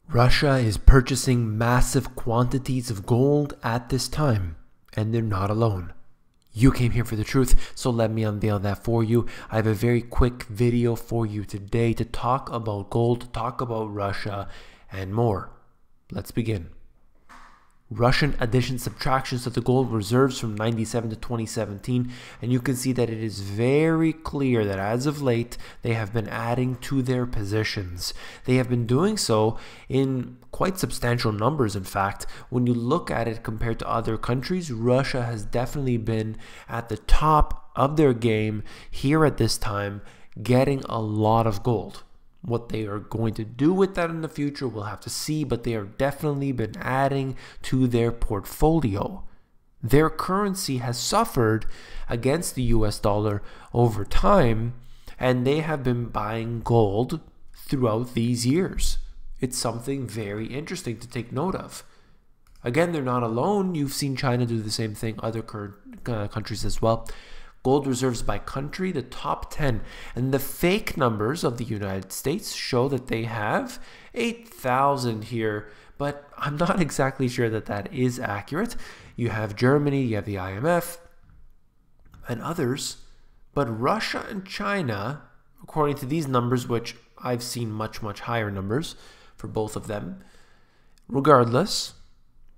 Russia is purchasing massive quantities of gold at this time, and they're not alone. You came here for the truth, so let me unveil that for you. I have a very quick video for you today to talk about gold, to talk about Russia, and more. Let's begin. Russian addition subtractions to the gold reserves from 97 to 2017, and you can see that it is very clear that as of late they have been adding to their positions. They have been doing so in quite substantial numbers. In fact, when you look at it compared to other countries, Russia has definitely been at the top of their game here at this time, getting a lot of gold. What they are going to do with that in the future, we'll have to see, but they have definitely been adding to their portfolio. Their currency has suffered against the US dollar over time, and they have been buying gold throughout these years. It's something very interesting to take note of. Again, they're not alone. You've seen China do the same thing, other countries as well. Gold reserves by country, the top 10. And the fake numbers of the United States show that they have 8,000 here, but I'm not exactly sure that that is accurate. You have Germany, you have the IMF, and others. But Russia and China, according to these numbers, which I've seen much, much higher numbers for both of them, regardless,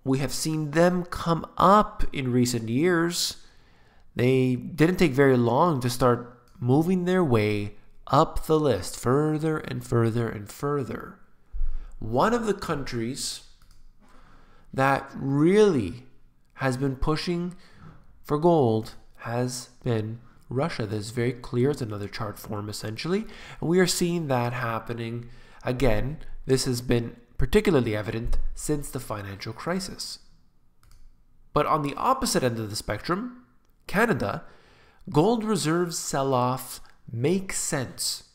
we have seen them come up in recent years. They didn't take very long to start moving their way up the list further and further and further. One of the countries that really has been pushing for gold has been Russia. This is very clear. It's another chart form essentially. And we are seeing that happening again. This has been particularly evident since the financial crisis. But on the opposite end of the spectrum, Canada, gold reserves sell-off makes sense.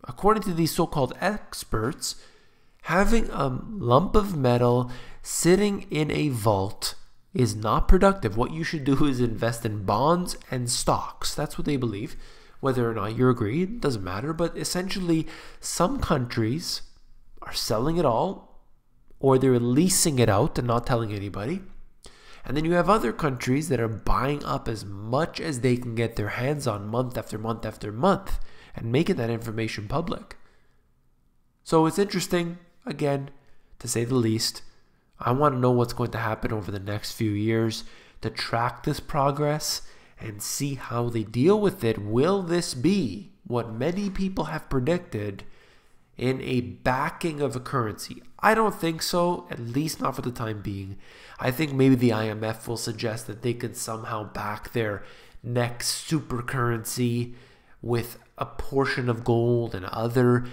According to these so-called experts, having a lump of metal sitting in a vault is not productive. What you should do is invest in bonds and stocks. That's what they believe. Whether or not you agree, it doesn't matter. But essentially, some countries are selling it all, or they're leasing it out and not telling anybody. And then you have other countries that are buying up as much as they can get their hands on month after month after month and making that information public. So it's interesting, again, to say the least. I want to know what's going to happen over the next few years to track this progress and see how they deal with it. Will this be what many people have predicted in a backing of a currency? I don't think so, at least not for the time being. I think maybe the IMF will suggest that they could somehow back their next super currency with a portion of gold and other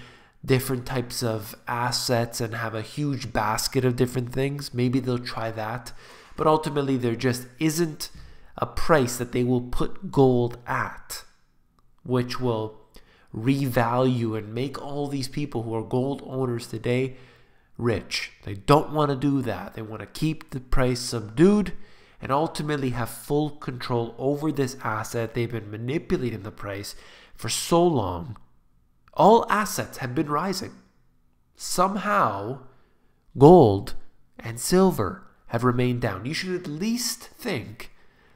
different types of assets and have a huge basket of different things. Maybe they'll try that. But ultimately, there just isn't a price that they will put gold at, which will revalue and make all these people who are gold owners today rich. They don't want to do that. They want to keep the price subdued and ultimately have full control over this asset. They've been manipulating the price for so long. All assets have been rising. Somehow, gold and silver have remained down. You should at least think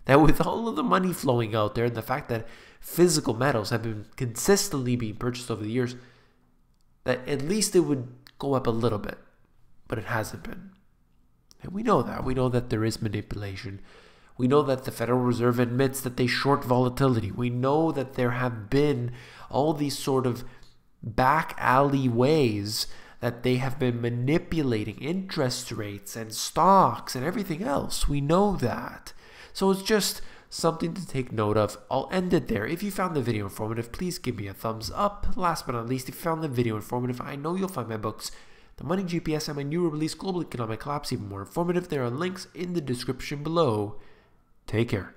that with all of the money flowing out there and the fact that physical metals have been consistently being purchased over the years, that at least it would go up a little bit. But it hasn't been. And we know that. We know that there is manipulation. We know that the Federal Reserve admits that they short volatility. We know that there have been all these sort of back alley ways that they have been manipulating interest rates and stocks and everything else. We know that. So it's just something to take note of. I'll end it there. If you found the video informative, please give me a thumbs up. Last but not least, if you found the video informative, I know you'll find my books, The Money GPS, and my new release, Global Economic Collapse, even more informative. There are links in the description below. Take care.